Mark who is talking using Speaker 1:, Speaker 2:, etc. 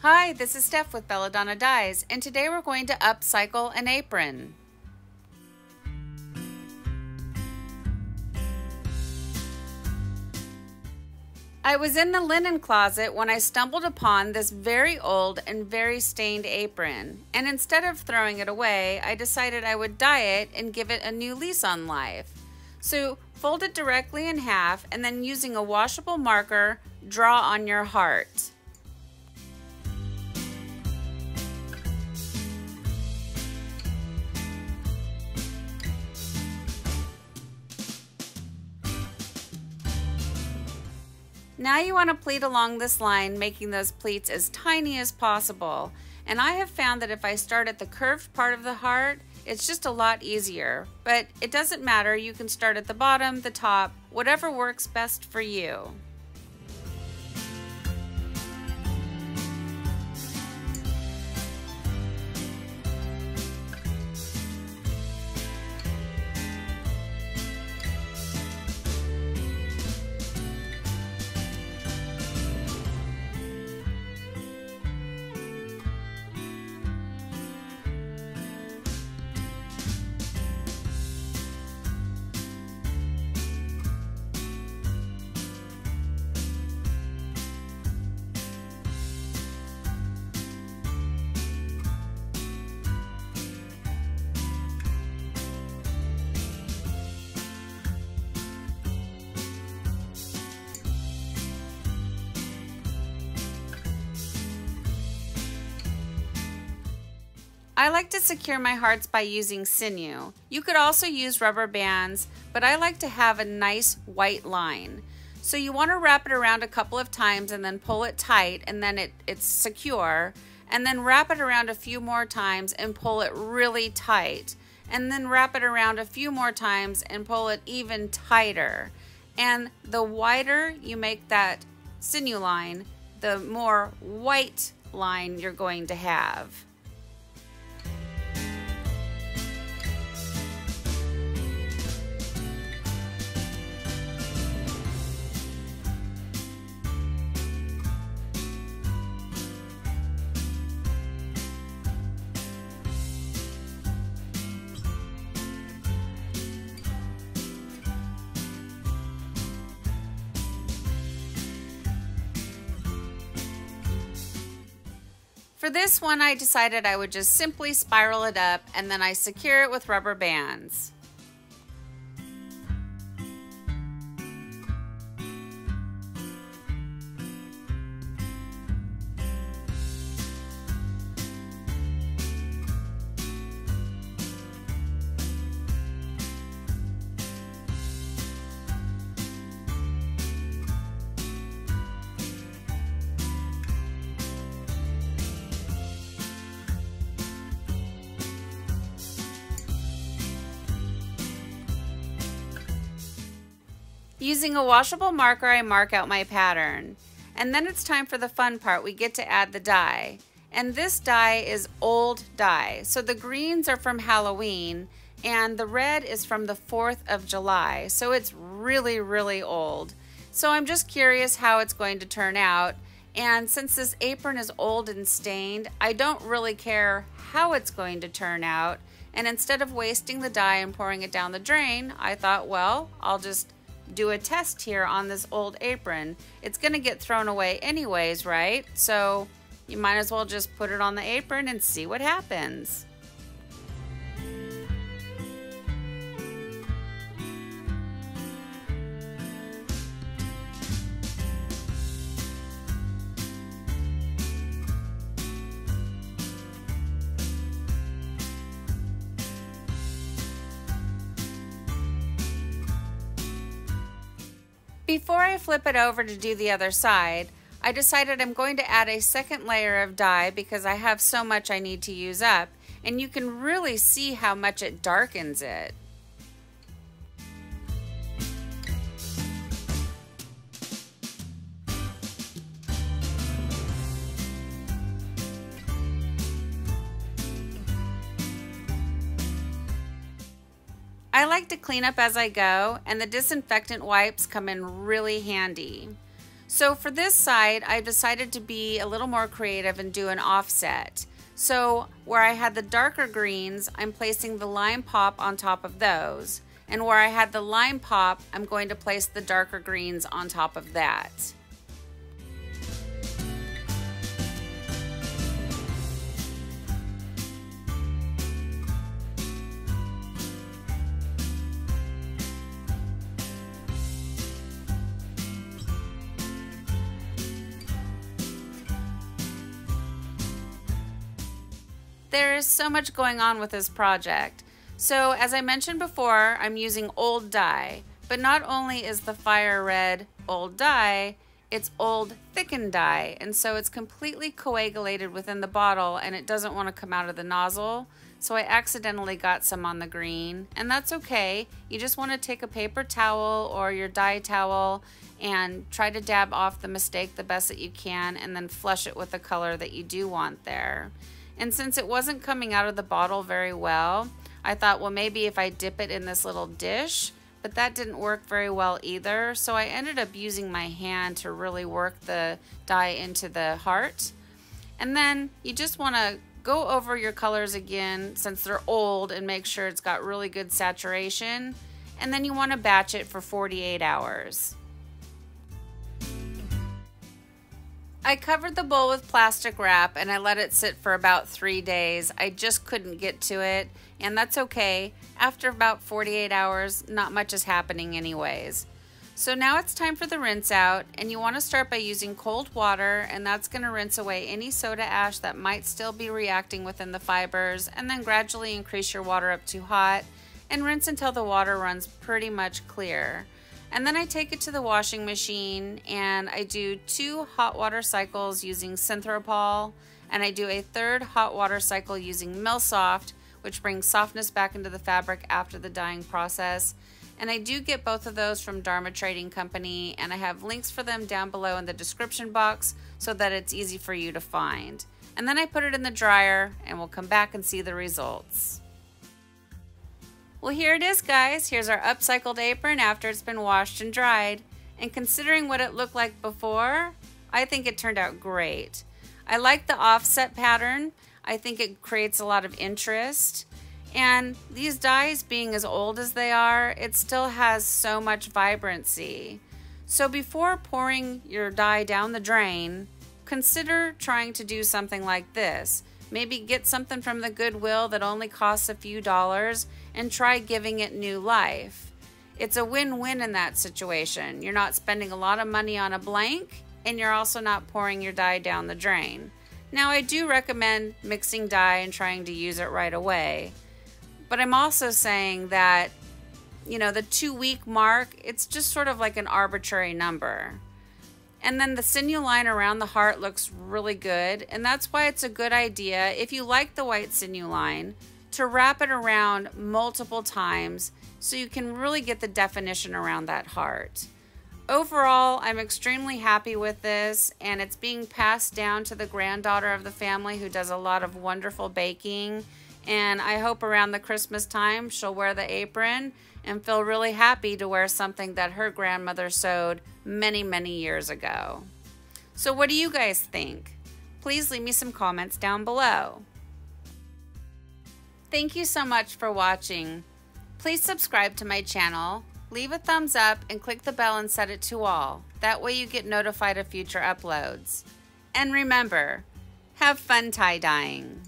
Speaker 1: Hi, this is Steph with Belladonna Dyes, and today we're going to upcycle an apron. I was in the linen closet when I stumbled upon this very old and very stained apron, and instead of throwing it away, I decided I would dye it and give it a new lease on life. So fold it directly in half and then using a washable marker, draw on your heart. Now you want to pleat along this line, making those pleats as tiny as possible. And I have found that if I start at the curved part of the heart, it's just a lot easier. But it doesn't matter, you can start at the bottom, the top, whatever works best for you. I like to secure my hearts by using sinew. You could also use rubber bands, but I like to have a nice white line. So you want to wrap it around a couple of times and then pull it tight, and then it's secure. And then wrap it around a few more times and pull it really tight. And then wrap it around a few more times and pull it even tighter. And the wider you make that sinew line, the more white line you're going to have. For this one, I decided I would just simply spiral it up and then I secure it with rubber bands. Using a washable marker, I mark out my pattern. And then it's time for the fun part. We get to add the dye. And this dye is old dye. So the greens are from Halloween and the red is from the 4th of July. So it's really, really old. So I'm just curious how it's going to turn out. And since this apron is old and stained, I don't really care how it's going to turn out. And instead of wasting the dye and pouring it down the drain, I thought, well, I'll just do a test here on this old apron. It's gonna get thrown away anyways, right? So you might as well just put it on the apron and see what happens. Before I flip it over to do the other side, I decided I'm going to add a second layer of dye because I have so much I need to use up, and you can really see how much it darkens it. I like to clean up as I go, and the disinfectant wipes come in really handy. So for this side, I decided to be a little more creative and do an offset. So where I had the darker greens, I'm placing the lime pop on top of those. And where I had the lime pop, I'm going to place the darker greens on top of that. There is so much going on with this project. So as I mentioned before, I'm using old dye, but not only is the fire red old dye, it's old thickened dye, and so it's completely coagulated within the bottle and it doesn't want to come out of the nozzle. So I accidentally got some on the green, and that's okay. You just want to take a paper towel or your dye towel and try to dab off the mistake the best that you can, and then flush it with the color that you do want there. And since it wasn't coming out of the bottle very well, I thought, well, maybe if I dip it in this little dish, but that didn't work very well either. So I ended up using my hand to really work the dye into the heart. And then you just want to go over your colors again since they're old and make sure it's got really good saturation. And then you want to batch it for 48 hours. I covered the bowl with plastic wrap and I let it sit for about 3 days. I just couldn't get to it, and that's okay. After about 48 hours, not much is happening anyways. So now it's time for the rinse out, and you want to start by using cold water, and that's going to rinse away any soda ash that might still be reacting within the fibers, and then gradually increase your water up to hot and rinse until the water runs pretty much clear. And then I take it to the washing machine and I do 2 hot water cycles using Synthropol, and I do a 3rd hot water cycle using Milsoft, which brings softness back into the fabric after the dyeing process. And I do get both of those from Dharma Trading Company, and I have links for them down below in the description box so that it's easy for you to find. And then I put it in the dryer and we'll come back and see the results. Well, here it is, guys. Here's our upcycled apron after it's been washed and dried. And considering what it looked like before, I think it turned out great. I like the offset pattern. I think it creates a lot of interest. And these dyes being as old as they are, it still has so much vibrancy. So before pouring your dye down the drain, consider trying to do something like this. Maybe get something from the Goodwill that only costs a few dollars and try giving it new life. It's a win-win in that situation. You're not spending a lot of money on a blank, and you're also not pouring your dye down the drain. Now, I do recommend mixing dye and trying to use it right away, but I'm also saying that, you know, the 2-week mark, it's just sort of like an arbitrary number. And then the sinew line around the heart looks really good, and that's why it's a good idea, if you like the white sinew line, to wrap it around multiple times so you can really get the definition around that heart. Overall, I'm extremely happy with this, and it's being passed down to the granddaughter of the family who does a lot of wonderful baking, and I hope around the Christmas time she'll wear the apron and feel really happy to wear something that her grandmother sewed many, many years ago. So what do you guys think? Please leave me some comments down below. Thank you so much for watching. Please subscribe to my channel, leave a thumbs up, and click the bell and set it to all. That way you get notified of future uploads. And remember, have fun tie-dyeing.